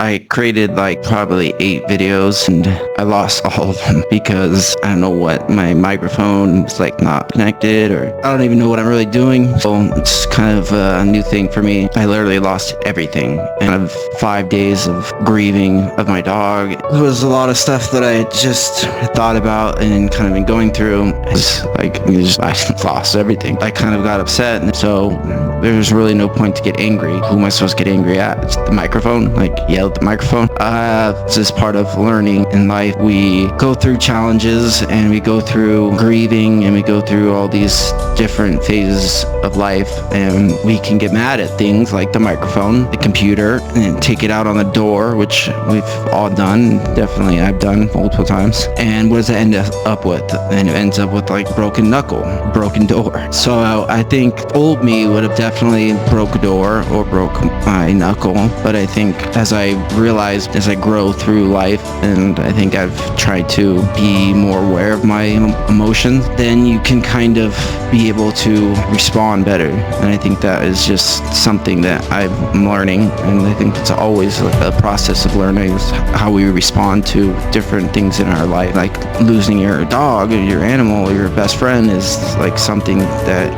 I created like probably 8 videos and I lost all of them because I don't know what, my microphone was like not connected, or I don't even know what I'm really doing. So it's kind of a new thing for me. I literally lost everything, and I have 5 days of grieving of my dog. It was a lot of stuff that I just thought about and kind of been going through. It's like I lost everything. I kind of got upset, and so there's really no point to get angry. Who am I supposed to get angry at? It's the microphone, like yell at the microphone. It's just part of learning in life. We go through challenges and we go through grieving and we go through all these different phases of life, and we can get mad at things like the microphone, the computer, and take it out on the door, which we've all done. Definitely I've done multiple times. And what does it end up with? And it ends up with like broken knuckle, broken door. So I think old me would have definitely broke a door or broke my knuckle, but I think as I realized, as I grow through life, and I think I've tried to be more aware of my emotions, then you can kind of be able to respond better. And I think that is just something that I'm learning, and I think it's always a process of learning, is how we respond to different things in our life. Like losing your dog or your animal or your best friend is like something that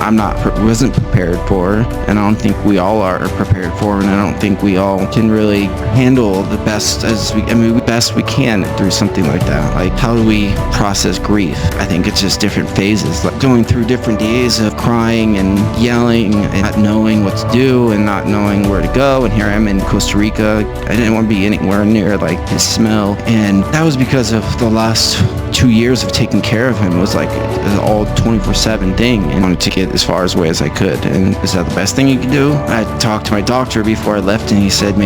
wasn't prepared for, and I don't think we all are prepared for, and I don't think we all can really handle the best best we can through something like that. Like, how do we process grief? I think it's just different phases, like going through different days of crying and yelling and not knowing what to do and not knowing where to go. And here I am in Costa Rica. I didn't want to be anywhere near like his smell, and that was because of the last 2 years of taking care of him. It was like an all 24/7 thing, and I wanted to get as far away as I could. And is that the best thing you can do? I talked to my doctor before I left, and he said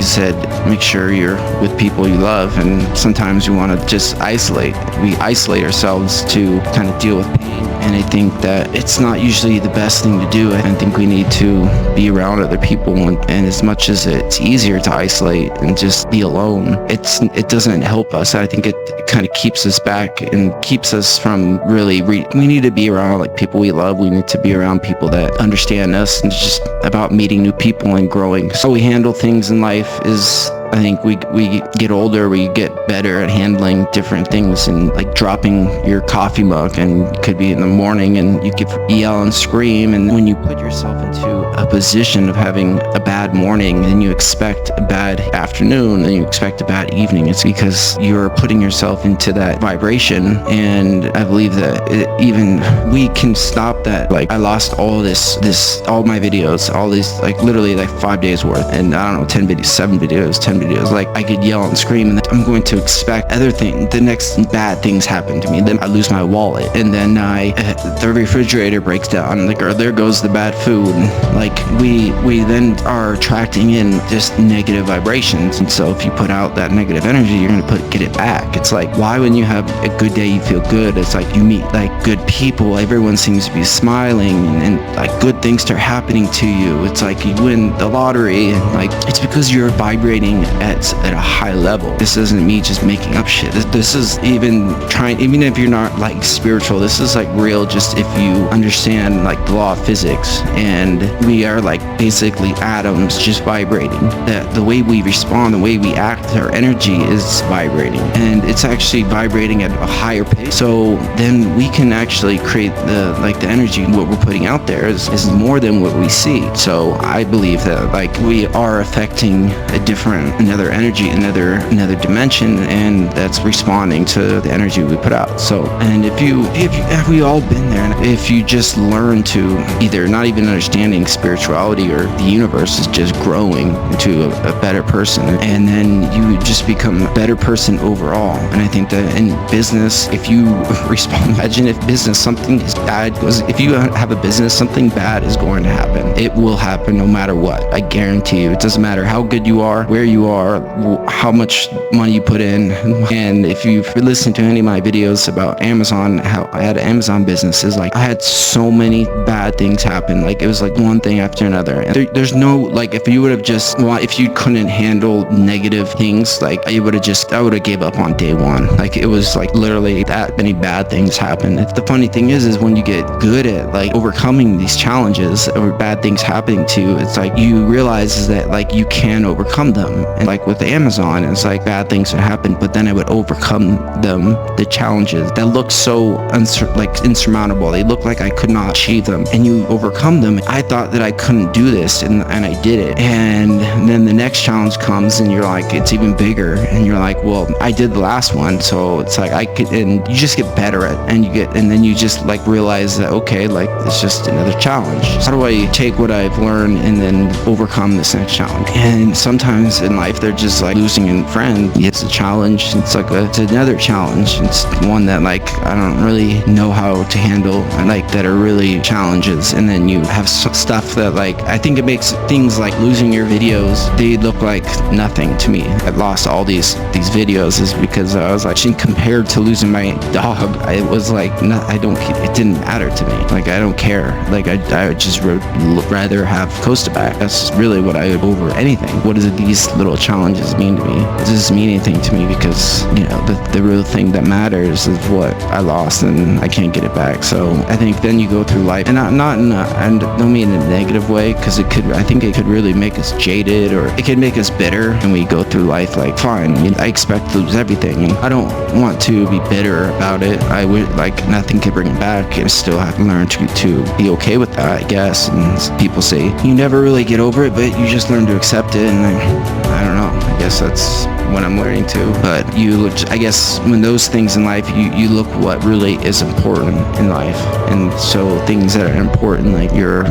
make sure you're with people you love, and sometimes we want to just isolate. We isolate ourselves to kind of deal with pain, and I think that it's not usually the best thing to do. I think we need to be around other people, and as much as it's easier to isolate and just be alone, it doesn't help us. I think it kind of keeps us back and keeps us from really we need to be around like people we love. We need to be around people that understand us, and it's just about meeting new people and growing. So we handle things in life is, I think we get older, we get better at handling different things, and like dropping your coffee mug, and it could be in the morning and you could yell and scream. And when you put yourself into a position of having a bad morning, and you expect a bad afternoon, and you expect a bad evening, it's because you're putting yourself into that vibration. And I believe that even we can stop that. Like, I lost all all my videos, all these, like literally like 5 days worth, and I don't know, 10 videos, 7 videos, 10 videos. Like, I could yell and scream, and I'm going to expect other things. The next bad things happen to me. Then I lose my wallet, and then the refrigerator breaks down, like, or there goes the bad food. Like, we then are attracting in just negative vibrations. And so if you put out that negative energy, you're going to get it back. It's like, why when you have a good day you feel good? It's like you meet like good people, everyone seems to be smiling, and like good things start happening to you. It's like you win the lottery, and like it's because you're vibrating at a high level. This isn't me just making up shit. This is even if you're not like spiritual, this is like real, just if you understand like the law of physics. And we are like basically atoms just vibrating. That the way we respond, the way we act, our energy is vibrating, and it's actually vibrating at a higher pace. So then we can actually create the energy. What we're putting out there is more than what we see. So I believe that like we are affecting another energy, another dimension, and that's responding to the energy we put out. So, and if we all been there, and if you just learn to either not even understanding spirituality or the universe is just growing into a better person, and then you just become a better person overall. And I think that in business, if you imagine if business, something is bad, if you have a business, something bad is going to happen. It will happen no matter what. I guarantee you. It doesn't matter how good you are, where you are, how much money you put in. And if you've listened to any of my videos about Amazon, how I had Amazon businesses, like I had so many bad things happen. Like it was like one thing after another. And there's no, like, if you would have if you couldn't handle negative things, like I would have gave up on day one. Like it was like literally that many bad things happen. The funny thing is when you get good at like overcoming these challenges or bad things happening to you, it's like you realize is that like you can overcome them. And like with Amazon, it's like bad things would happen, but then I would overcome them, the challenges that looked so insurmountable. They looked like I could not achieve them, and you overcome them. I thought that I couldn't do this, and I did it. And then the next challenge comes, and you're like, it's even bigger, and you're like, well, I did the last one, so it's like I could, and you just get better at it, and then you just like realize that, okay, like it's just another challenge. How do I take what I've learned and then overcome this next challenge? And sometimes in life they're just like losing a friend. It's a challenge. It's like it's another challenge. It's one that like I don't really know how to handle, and like that are really challenges. And then you have stuff that like I think it makes things like losing your videos, they look like nothing to me. I lost all these videos is because I was like, compared to losing my dog, it was like it didn't matter to me. Like I don't care. Like I would just rather have Costa back. That's really what I would over anything. What does these little challenges mean to me? Does this mean anything to me? Because the real thing that matters is what I lost, and I can't get it back. So I think then you go through life, and not in I don't mean in a negative way, because I think it could really make us jaded, or it could make us bitter, and we go through life like, fine, I expect to lose everything, and I don't want to be bitter about it. I would like nothing can bring it back, and still have to learn to be okay with that, I guess. And people say you never really get over it, but you just learn to accept it, and I don't know. I guess that's what I'm learning to. But I guess when those things in life, you look what really is important in life. And so things that are important, like your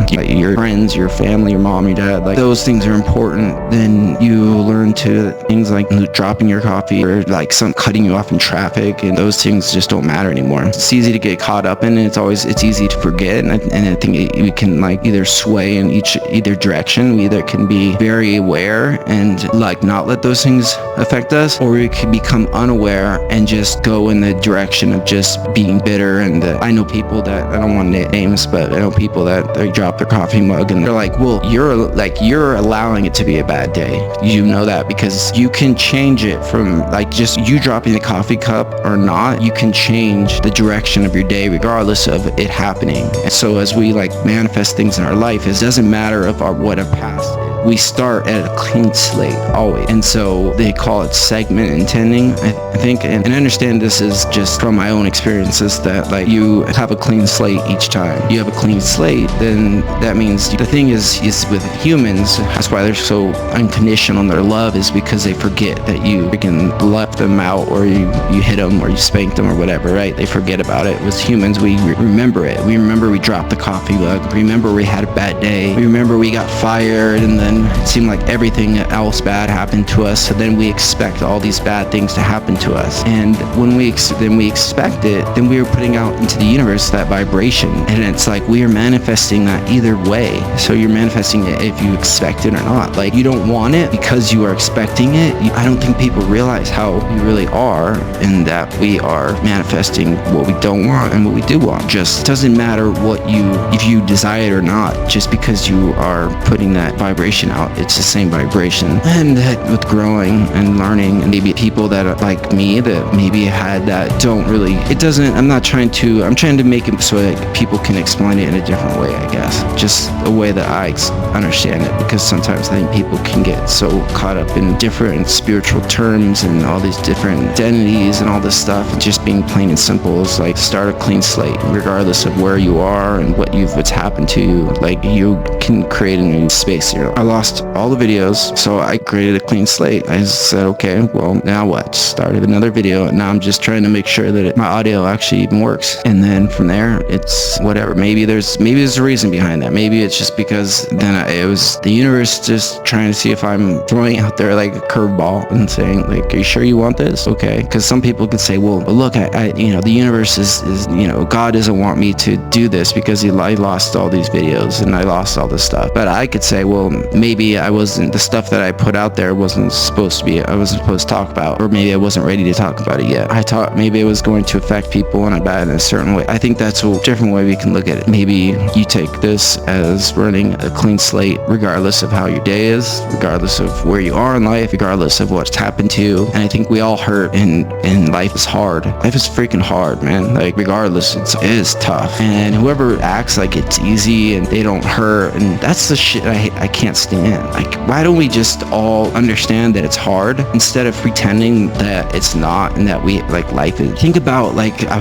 friends, your family, your mom, your dad, like those things are important. Then you learn to things like dropping your coffee, or like some cutting you off in traffic, and those things just don't matter anymore. It's easy to get caught up in it. It's easy to forget. And I think we can like either sway in either direction. We either can be very aware and like not let those things affect us, or we could become unaware and just go in the direction of just being bitter. And I know people that, I don't want to name names, but I know people that they drop their coffee mug and they're like, well, you're allowing it to be a bad day. You know that because you can change it from like just you dropping the coffee cup or not. You can change the direction of your day regardless of it happening. And so as we like manifest things in our life, it doesn't matter of what our past is. We start at a clean slate always. And so they call it segment intending, I think, and I understand this is just from my own experiences, that like you have a clean slate each time. You have a clean slate, then that means the thing is with humans, that's why they're so unconditional in their love, is because they forget that you freaking left them out, or you hit them, or you spanked them, or whatever, right? They forget about it. With humans, we remember it. We remember we dropped the coffee mug. We remember we had a bad day. We remember we got fired, and then it seemed like everything else bad happened to us. So then we expect all these bad things to happen to us. And when we expect it, then we are putting out into the universe that vibration. And it's like we are manifesting that either way. So you're manifesting it if you expect it or not. Like you don't want it because you are expecting it. I don't think people realize how we really are, and that we are manifesting what we don't want and what we do want. Just doesn't matter if you desire it or not, just because you are putting that vibration out. It's the same vibration. And that with growing and learning, and maybe people that are like me that maybe had that don't really, I'm trying to make it so that people can explain it in a different way, I guess. Just a way that I understand it, because sometimes I think people can get so caught up in different spiritual terms and all these different identities and all this stuff. And just being plain and simple is like start a clean slate, regardless of where you are and what's happened to you. Like you can create a new space here. I lost all the videos, so I created a clean slate. I said, okay, well, now what? Started another video, and now I'm just trying to make sure that my audio actually even works. And then from there, it's whatever. Maybe there's a reason behind that. Maybe it's just because then it was the universe just trying to see if I'm throwing out there like a curveball and saying like, are you sure you want this? Okay. Because some people could say, well, look, the universe is God doesn't want me to do this because I lost all these videos and I lost all this stuff. But I could say, well, maybe the stuff that I put out there I wasn't supposed to talk about, or maybe I wasn't ready to talk about it yet. I thought maybe it was going to affect people in a certain way. I think that's a different way we can look at it. Maybe you take this as running a clean slate, regardless of how your day is, regardless of where you are in life, regardless of what's happened to you. And I think we all hurt, and life is hard. Life is freaking hard, man. Like regardless, it is tough. And whoever acts like it's easy and they don't hurt, and that's the shit I can't stand. understand. Like, why don't we just all understand that it's hard instead of pretending that it's not, and that we like life is. Think about, like, I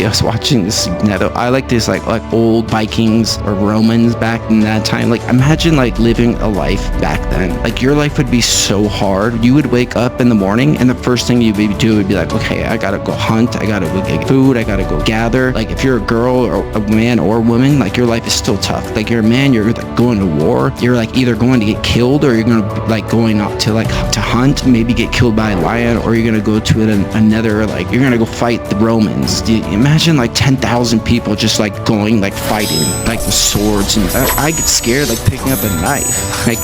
was watching this. I like this like old Vikings or Romans back in that time. Like, imagine like living a life back then. Like, your life would be so hard. You would wake up in the morning and the first thing you would do would be like, okay, I gotta go hunt, I gotta go get food, I gotta go gather. Like, if you're a girl or a man or a woman, like, your life is still tough. Like, you're a man, you're like going to war, you're like either going to get killed or you're gonna like going out to like to hunt, maybe get killed by a lion, or you're gonna go to another, like, you're gonna go fight the Romans. Imagine like 10,000 people just like going like fighting like with swords, and I get scared like picking up a knife. Like,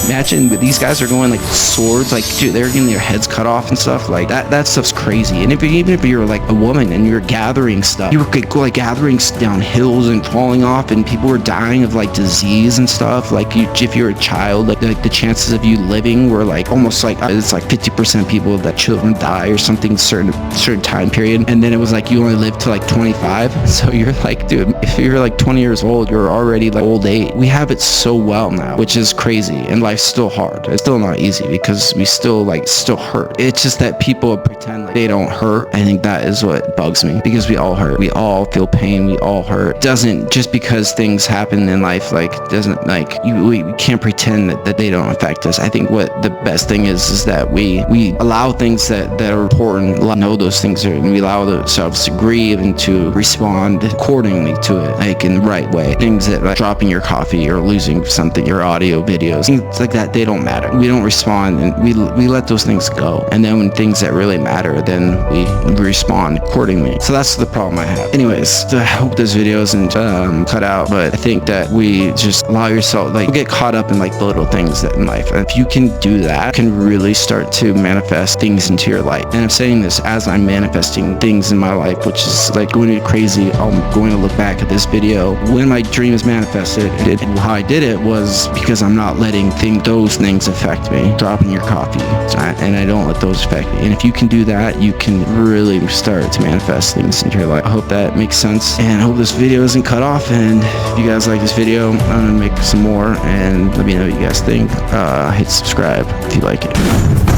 imagine these guys are going like swords, like, dude, they're getting their heads cut off and stuff. Like, that stuff's crazy. And even if you're like a woman and you're gathering stuff, you were like gathering down hills and falling off, and people were dying of like disease and stuff. Like, if you're a child, like the chances of you living were like almost like it's like 50% people that children die or something certain time period. And then it was like you only live to like 25. So you're like, dude, if you're like 20 years old, you're already like old age. We have it so well now, which is crazy. And life's still hard. It's still not easy because we still hurt. It's just that people pretend like they don't hurt. I think that is what bugs me, because we all hurt. We all feel pain. We all hurt. It doesn't, just because things happen in life, like, doesn't, like, we can't pretend that they don't affect us. I think what the best thing is that we allow things that are important, know those things are, and we allow ourselves to grieve and to respond accordingly to it, like in the right way. Things that, like dropping your coffee or losing something, your audio videos, things like that, they don't matter. We don't respond, and we let those things go. And then when things that really matter, then we respond accordingly. So that's the problem I have. Anyways, I hope this video isn't cut out, but I think that we just allow yourself, like, get caught up in like the little things that in life. And if you can do that, you can really start to manifest things into your life. And I'm saying this as I'm manifesting things in my life, which is like going crazy. I'm going to look back at this video when my dream is manifested. And how I did it was because I'm not letting those things affect me. Dropping your coffee, and I don't let those affect me. And if you can do that, you can really start to manifest things into your life. I hope that makes sense, and I hope this video isn't cut off. And if you guys like this video, I'm gonna make some more, and let me know what you guys think. Hit subscribe if you like it.